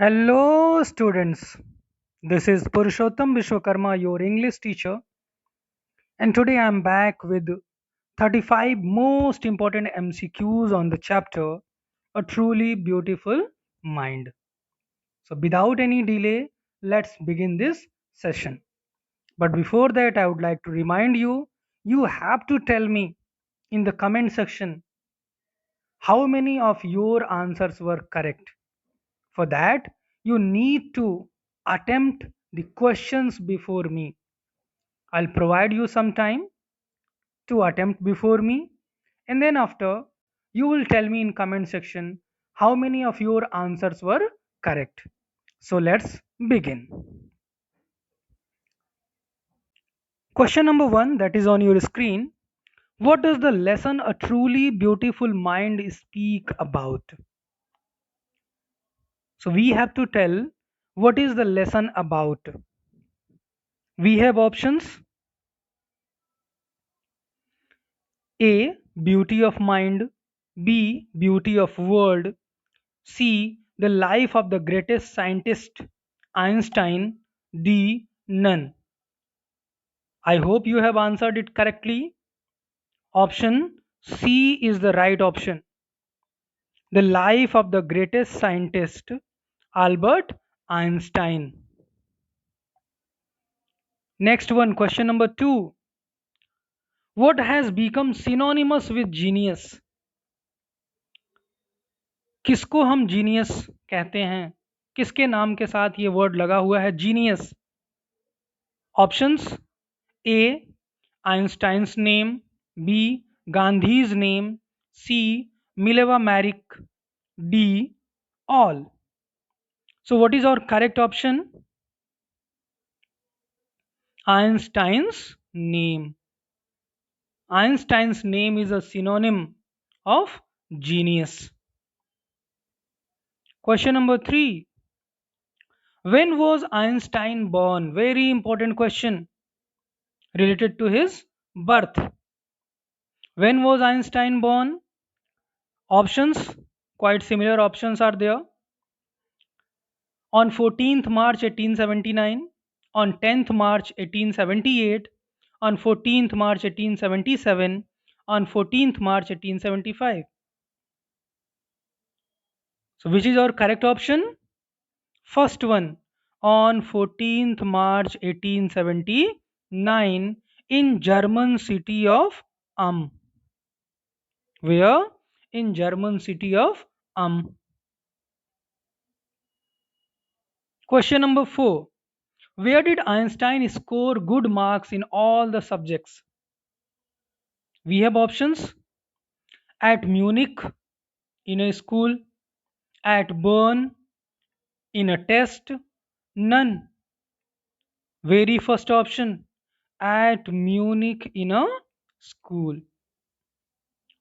Hello, students. This is Purushottam Vishwakarma, your English teacher, and today I'm back with 35 most important MCQs on the chapter A Truly Beautiful Mind. So, without any delay, let's begin this session. But before that, I would like to remind you you have to tell me in the comment section how many of your answers were correct. For that, you need to attempt the questions before me. I'll provide you some time to attempt before me, and then after you will tell me in comment section how many of your answers were correct. So let's begin. Question number 1, that is on your screen. What does the lesson A Truly Beautiful Mind speak about? So we have to tell what is the lesson about. We have options: A. Beauty of mind. B. Beauty of world. C. The life of the greatest scientist, Einstein. D. None. I hope you have answered it correctly. Option C is the right option. The life of the greatest scientist, Albert Einstein. Next one, question number 2. What has become synonymous with genius? किसको हम genius कहते हैं? किसके नाम के साथ ये word लगा हुआ है genius? Options: A Einstein's name, B Gandhi's name, C Mileva Maric, D all. So what is our correct option? Einstein's name. Einstein's name is a synonym of genius. Question number 3. When was Einstein born? Very important question related to his birth. When was Einstein born? Options, quite similar options are there. On 14th March 1879, on 10th March 1878, on 14th March 1877, on 14th March 1875. So which is our correct option? First one, on 14th March 1879 in German city of where? In German city of Question number 4. Where did Einstein score good marks in all the subjects? We have options: at Munich in a school, at Bern in a test, none. Very first option, at Munich in a school.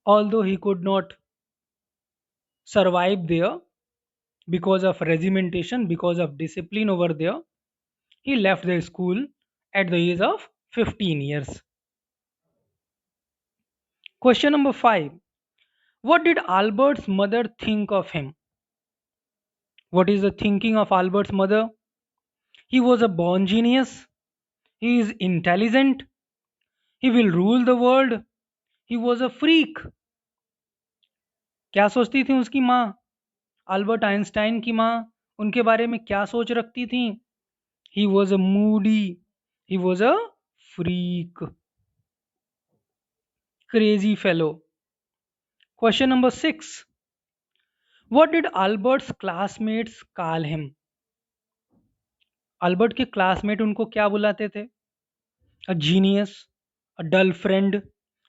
Although he could not survive there because of regimentation, because of discipline over there, he left the school at the age of 15 years. Question number 5. What did Albert's mother think of him? What is the thinking of Albert's mother? He was a born genius. He is intelligent. He will rule the world. He was a freak. क्या सोचती थी उसकी माँ? Albert Einstein की माँ उनके बारे में क्या सोच रखती थी? He was a moody. He was a freak. Crazy fellow. Question number 6. What did Albert's classmates call him? Albert के क्लासमेट उनको क्या बुलाते थे? A genius, a dull friend,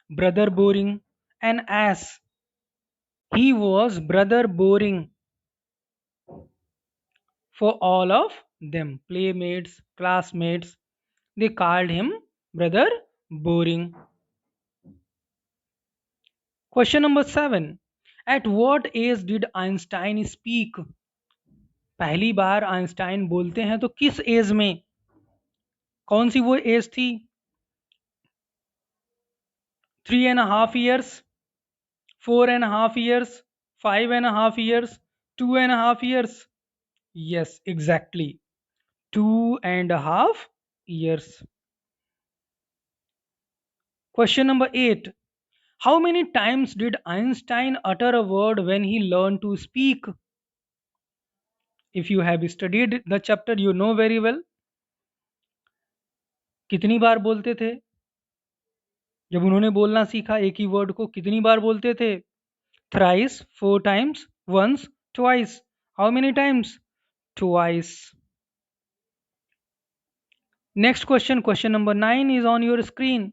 brother boring, an ass. He was brother boring for all of them. Playmates, classmates, they called him brother boring. Question number 7. At what age did Einstein speak? पहली बार Einstein बोलते हैं तो किस as में? कौन सी वो as थी? 3.5 years, 4.5 years, 5.5 years, 2.5 years. Yes, exactly. 2.5 years. Question number 8. How many times did Einstein utter a word when he learned to speak? If you have studied the chapter, you know very well. कितनी बार बोलते थे? जब उन्होंने बोलना सीखा एक ही word को कितनी बार बोलते थे? Thrice, 4 times, once, twice. How many times? Twice. Next question, question number 9 is on your screen.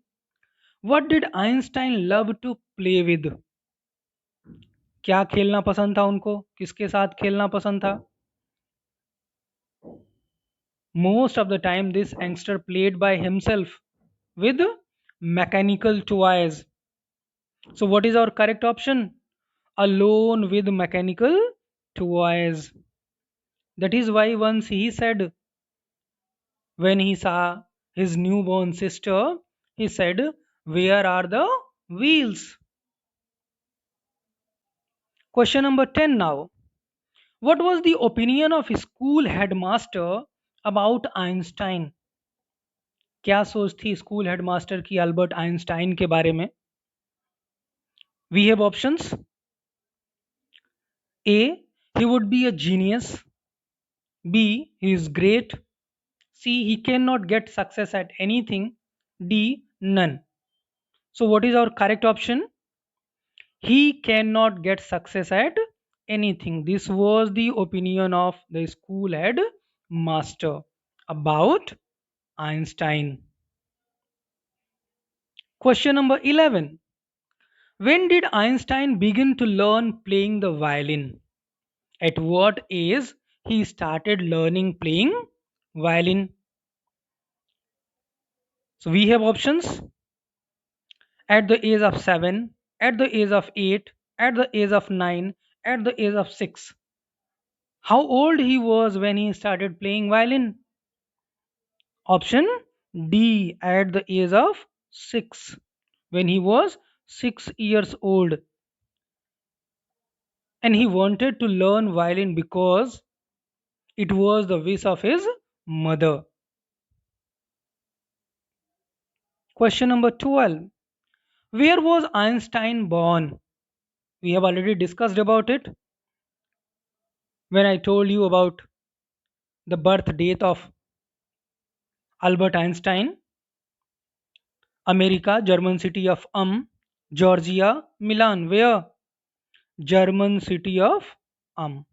What did Einstein love to play with? क्या खेलना पसंद था उनको? किसके साथ खेलना पसंद था? Most of the time, this youngster played by himself with mechanical toys. So, what is our correct option? Alone with mechanical toys. That is why once he said, when he saw his newborn sister, he said, "Where are the wheels?" Question number 10 now. What was the opinion of his school headmaster about Einstein? क्या सोच थी school headmaster की Albert Einstein के बारे में? We have options. A. He would be a genius. B. He is great. C. He cannot get success at anything. D. None. So, what is our correct option? He cannot get success at anything. This was the opinion of the school head master about Einstein. Question number 11. When did Einstein begin to learn playing the violin? At what age he started learning playing violin? So we have options: at the age of 7, at the age of 8, at the age of 9, at the age of 6. How old he was when he started playing violin? Option D, at the age of 6, when he was 6 years old, and he wanted to learn violin because it was the wish of his mother. Question number 12. Where was Einstein born? We have already discussed about it when I told you about the birth date of Albert Einstein. America, German city of Georgia, Milan. Where? German city of Um.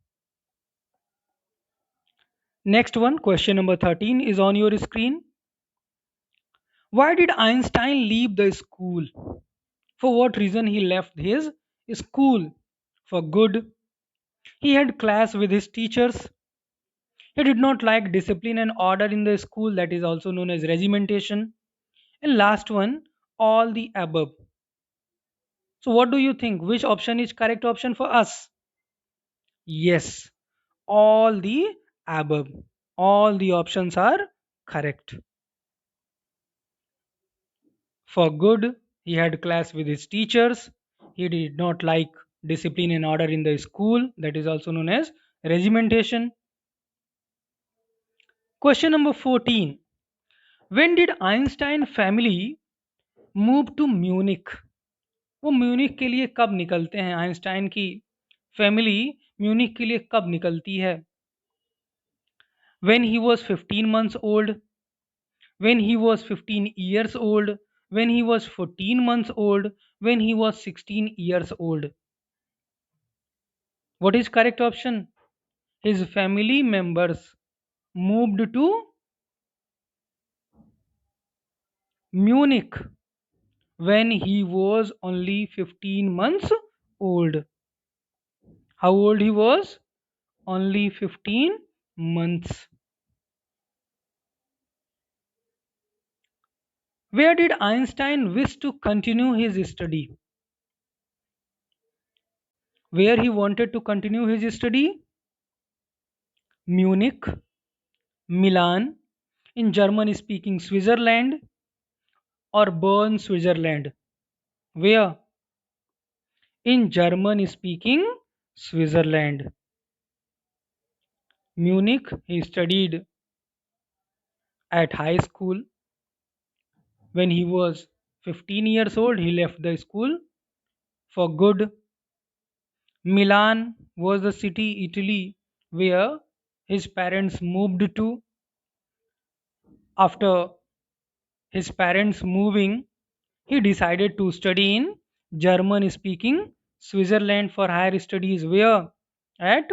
Next one, question number 13 is on your screen. Why did Einstein leave the school? For what reason he left his school? For good. He had class with his teachers. He did not like discipline and order in the school, that is also known as regimentation. And last one, all the above. So what do you think? Which option is correct option for us? Yes, all the above. All the options are correct. For good, he had class with his teachers. He did not like discipline and order in the school, that is also known as regimentation. Question number 14. When did Einstein family move to Munich? वो Munich के लिए कब निकलते हैं? Einstein की family Munich के लिए कब निकलती है? When he was 15 months old, when he was 15 years old, when he was 14 months old, when he was 16 years old. What is correct option? His family members moved to Munich when he was only 15 months old. How old he was? Only 15 months. Where did Einstein wish to continue his study? Where he wanted to continue his study? Munich, Milan, in German speaking Switzerland, or Bern, Switzerland. Where? In German speaking Switzerland. Munich. He studied at high school. When he was 15 years old, he left the school for good. Milan was the city, Italy, where his parents moved to. After his parents moving, he decided to study in German speaking Switzerland for higher studies. Where? At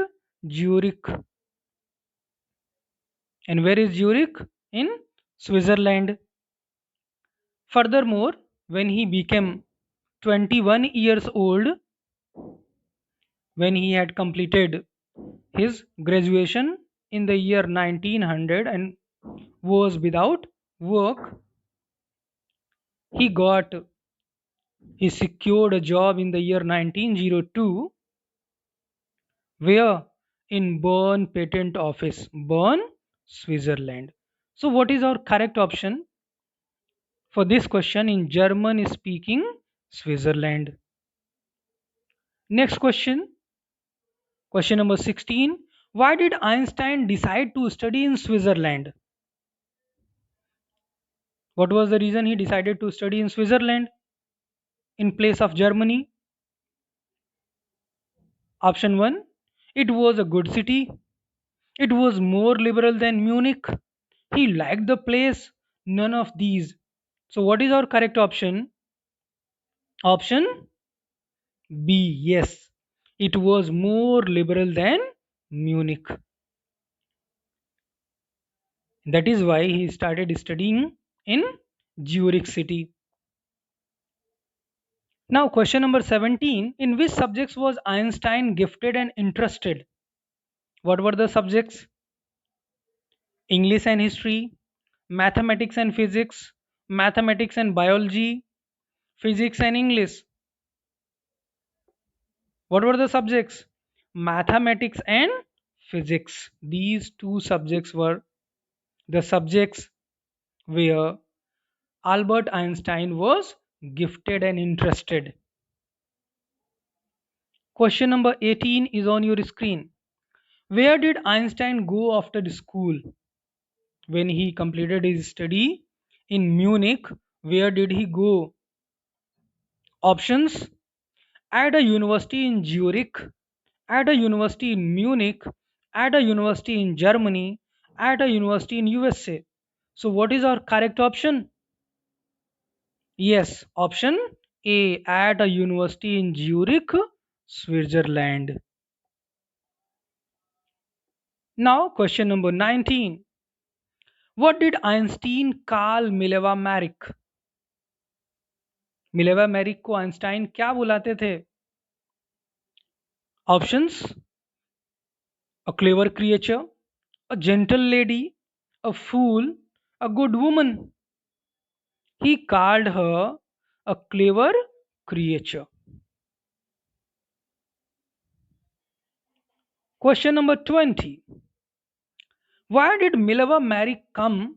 Zurich. And where is Zurich? In Switzerland. Furthermore, when he became 21 years old, when he had completed his graduation in the year 1900 and was without work, he got he secured a job in the year 1902. Where? In Bern Patent Office, Bern, Switzerland. So what is our correct option for this question? In German speaking Switzerland. Next question, question number 16. Why did Einstein decide to study in Switzerland? What was the reason he decided to study in Switzerland in place of Germany? Option 1, it was a good city. It was more liberal than Munich. He liked the place. None of these. So what is our correct option? Option B. Yes. It was more liberal than Munich. That is why he started studying in Zurich city. Now question number 17. In which subjects was Einstein gifted and interested? What were the subjects? English and history, mathematics and physics, mathematics and biology, physics and English. What were the subjects? Mathematics and physics. These two subjects were the subjects where Albert Einstein was gifted and interested. Question number 18 is on your screen. Where did Einstein go after the school? When he completed his study in Munich, where did he go? Options: at a university in Zurich, at a university in Munich, at a university in Germany, at a university in USA. So what is our correct option? Yes, option A, at a university in Zurich, Switzerland. Now question number 19. What did Einstein call Mileva Maric? Mileva Maric को Einstein क्या बुलाते थे? Options: a clever creature, a gentle lady, a fool, a good woman. He called her a clever creature. Question number 20. Why did Mileva Maric come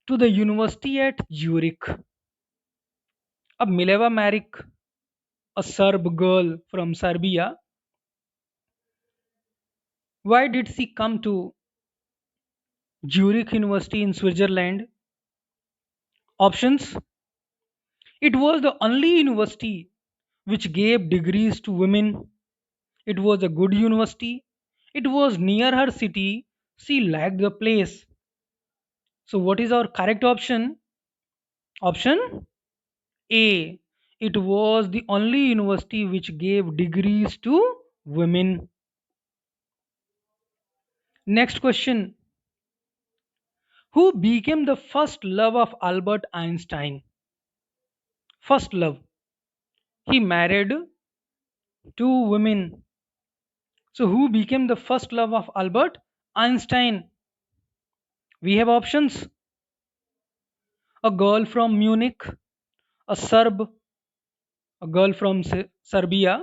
to the university at Zurich? अब Mileva Maric, a Serb girl from Serbia, why did she come to Zurich University in Switzerland? Options: it was the only university which gave degrees to women. It was a good university. It was near her city. She liked the place. So, what is our correct option? Option A. It was the only university which gave degrees to women. Next question. Who became the first love of Albert Einstein? First love. He married two women. So, who became the first love of Albert Einstein? We have options: a girl from Munich, a Serb, a girl from Serbia,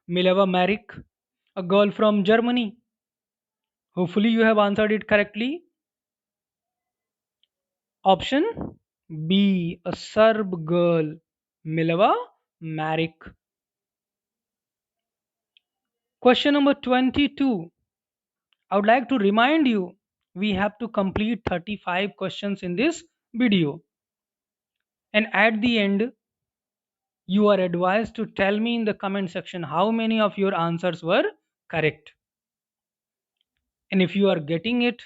Mileva Maric, a girl from Germany. Hopefully, you have answered it correctly. Option B, a Serb girl, Mileva Maric. Question number 22. I would like to remind you we have to complete 35 questions in this video, and at the end you are advised to tell me in the comment section how many of your answers were correct. And if you are getting it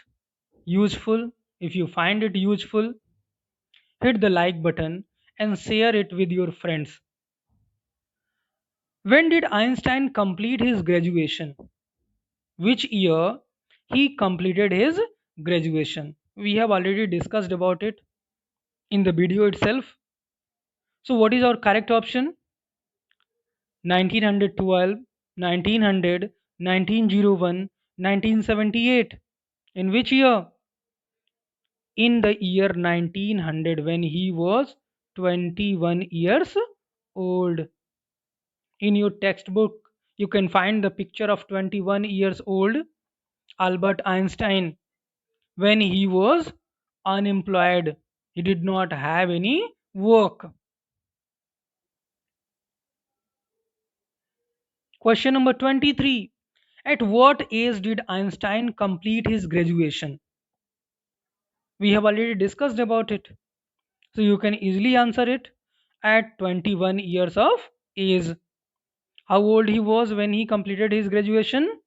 useful, if you find it useful, hit the like button and share it with your friends. When did Einstein complete his graduation? Which year he completed his graduation? We have already discussed about it in the video itself. So what is our correct option? 1912, 1900, 1901, 1978. In which year? In the year 1900, when he was 21 years old. In your textbook, you can find the picture of 21 years old Albert Einstein when he was unemployed. He did not have any work. Question number 23. At what age did Einstein complete his graduation? We have already discussed about it. So you can easily answer it at 21 years of age. How old he was when he completed his graduation?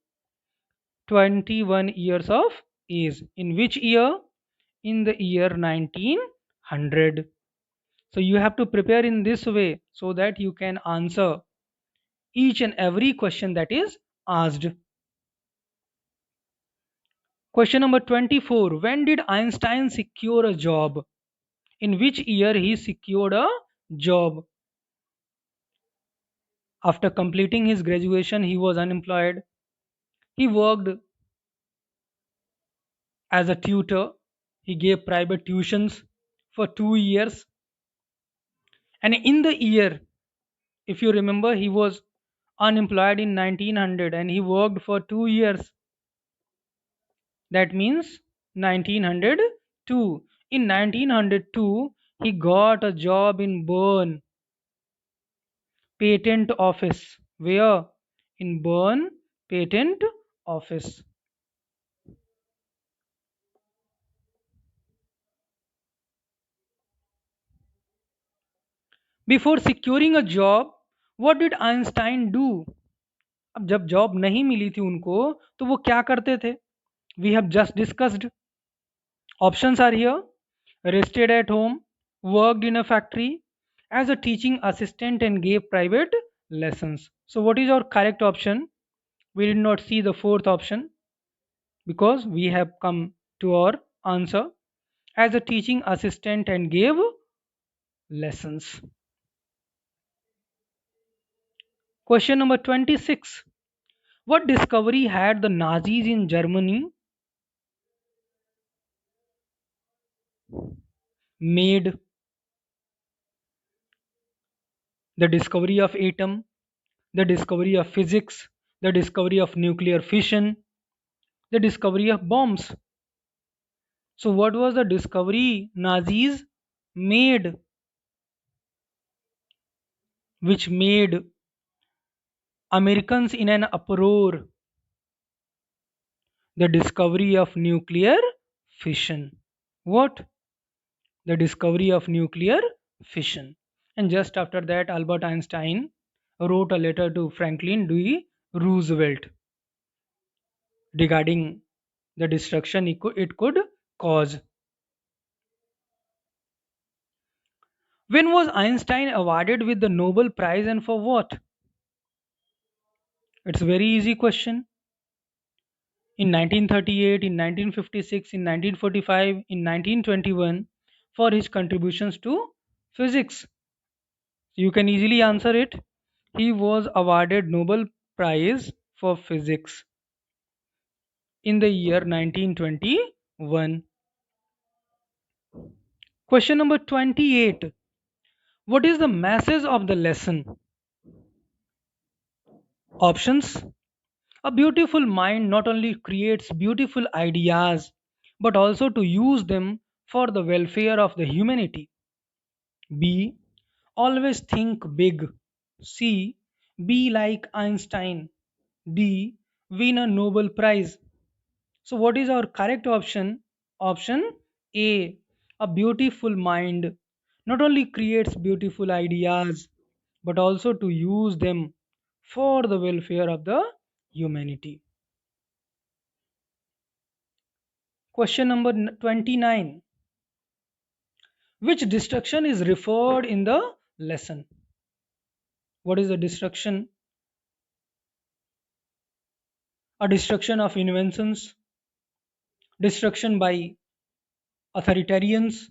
21 years of age. In which year? In the year 1900. So you have to prepare in this way so that you can answer each and every question that is asked. Question number 24. When did Einstein secure a job? In which year he secured a job? After completing his graduation, he was unemployed. He worked as a tutor. He gave private tuitions for 2 years. And in the year, if you remember, he was unemployed in 1900 and he worked for 2 years. That means 1902. In 1902, he got a job in Bern Patent Office. Where? In Bern Patent Office. Before securing a job, what did Einstein do? अब जब job नहीं मिली थी उनको तो वो क्या करते थे? We have just discussed. Options are here: rested at home, worked in a factory, as a teaching assistant, and gave private lessons. So, what is our correct option? We did not see the fourth option because we have come to our answer: as a teaching assistant and gave lessons. Question number 26. What discovery had the Nazis in Germany made? The discovery of atom, the discovery of physics, the discovery of nuclear fission, the discovery of bombs. So, what was the discovery Nazis made which made Americans in an uproar? The discovery of nuclear fission. What? The discovery of nuclear fission. And just after that, Albert Einstein wrote a letter to Franklin D. Roosevelt regarding the destruction it could cause. When was Einstein awarded with the Nobel Prize and for what? It's a very easy question. In 1938, in 1956, in 1945, in 1921 for his contributions to physics. You can easily answer it. He was awarded Nobel Prize for Physics in the year 1921. Question number 28. What is the message of the lesson? Options: a beautiful mind not only creates beautiful ideas but also to use them for the welfare of the humanity. B. Always think big. C. Be like Einstein. D. Win a Nobel Prize. So what is our correct option? Option A. A beautiful mind not only creates beautiful ideas but also to use them for the welfare of the humanity. Question number 29. Which destruction is referred in the lesson? What is the destruction? A destruction of inventions, destruction by authoritarians,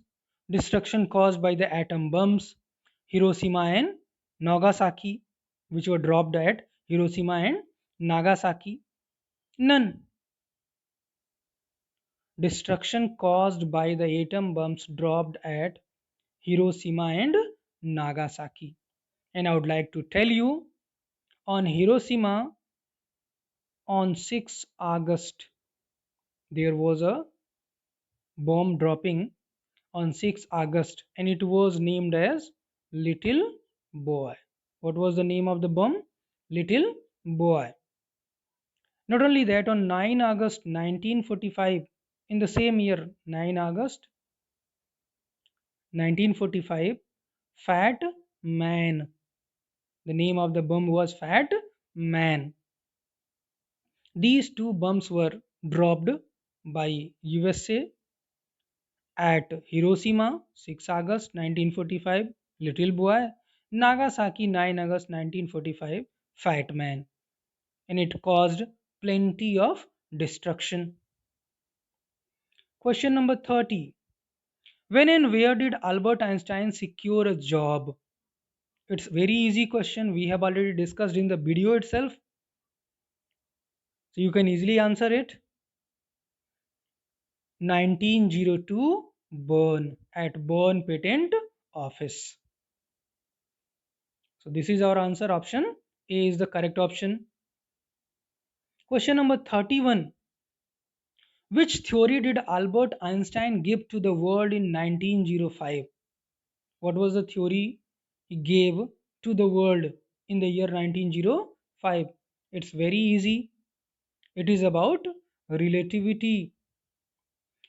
destruction caused by the atom bombs, Hiroshima and Nagasaki, which were dropped at Hiroshima and Nagasaki. None. Destruction caused by the atom bombs dropped at Hiroshima and Nagasaki. And I would like to tell you, on Hiroshima, on 6 August, there was a bomb dropping on 6 August, and it was named as Little Boy. What was the name of the bomb? Little Boy. Not only that, on 9 August 1945, in the same year, 9 August 1945, Fat Man. The name of the bomb was Fat Man. These two bombs were dropped by USA at Hiroshima, 6 August 1945, Little Boy; Nagasaki, 9 August 1945, Fat Man. And it caused plenty of destruction. Question number 30. When and where did Albert Einstein secure a job? It's very easy question. We have already discussed in the video itself. So you can easily answer it. 1902, Bern, at Bern Patent Office. So this is our answer. Option A is the correct option. Question number 31. Which theory did Albert Einstein give to the world in 1905? What was the theory he gave to the world in the year 1905? It's very easy. It is about relativity.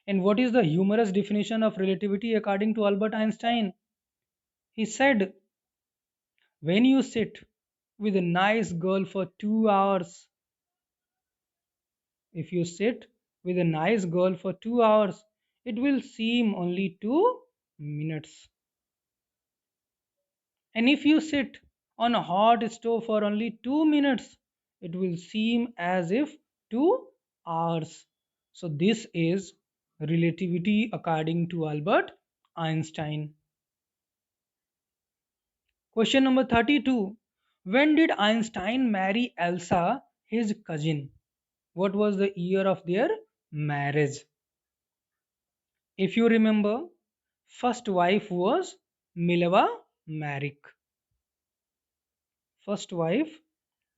And what is the humorous definition of relativity according to Albert Einstein? He said, when you sit with a nice girl for 2 hours, if you sit with a nice girl for 2 hours, it will seem only 2 minutes. And if you sit on a hot stove for only 2 minutes, it will seem as if 2 hours. So, this is relativity according to Albert Einstein. Question number 32. When did Einstein marry Elsa, his cousin? What was the year of their marriage? If you remember, first wife was Mileva Maric. First wife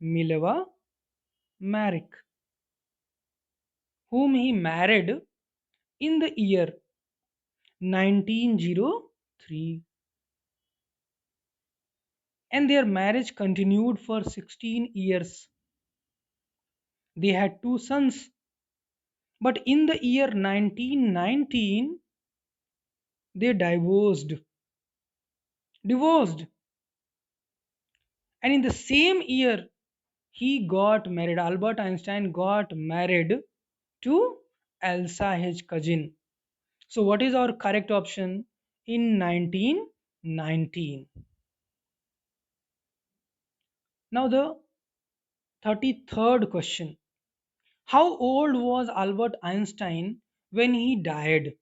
Mileva Maric, whom he married in the year 1903. And their marriage continued for 16 years. They had two sons. But in the year 1919, they divorced. Divorced. And in the same year, he got married. Albert Einstein got married to Elsa, his cousin. So, what is our correct option in 1919? Now, the 33rd question. How old was Albert Einstein when he died?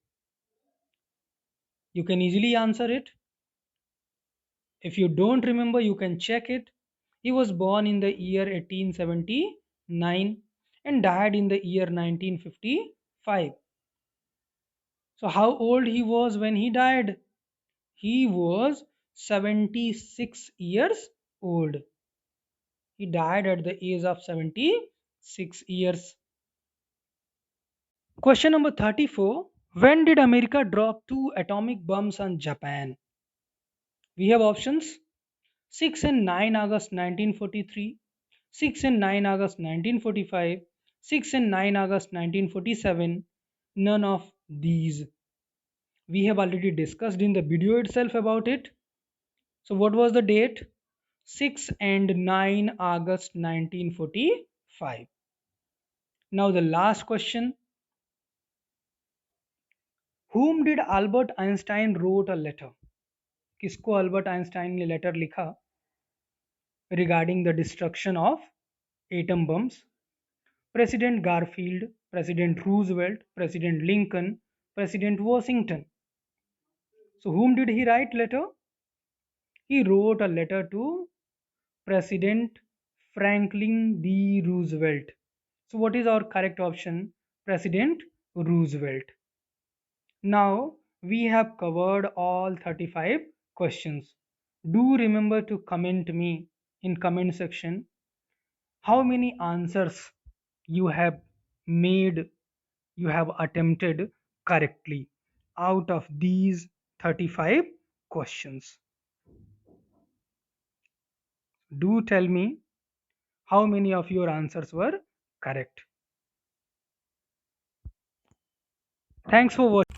You can easily answer it. If you don't remember, you can check it. He was born in the year 1879 and died in the year 1955. So, how old he was when he died? He was 76 years old. He died at the age of 76 years. Question number 34. When did America drop two atomic bombs on Japan? We have options: 6 and 9 August 1943, 6 and 9 August 1945, 6 and 9 August 1947, none of these. We have already discussed in the video itself about it. So, what was the date? 6 and 9 August 1945. Now, the last question. Whom did Albert Einstein wrote a letter? किसको Albert Einstein ने letter लिखा regarding the destruction of atom bombs? President Garfield, President Roosevelt, President Lincoln, President Washington. So whom did he write letter? He wrote a letter to President Franklin D. Roosevelt. So what is our correct option? President Roosevelt. Now we have covered all 35 questions. Do remember to comment me in comment section how many answers you have made, you have attempted correctly out of these 35 questions. Do tell me how many of your answers were correct. Thanks for watching.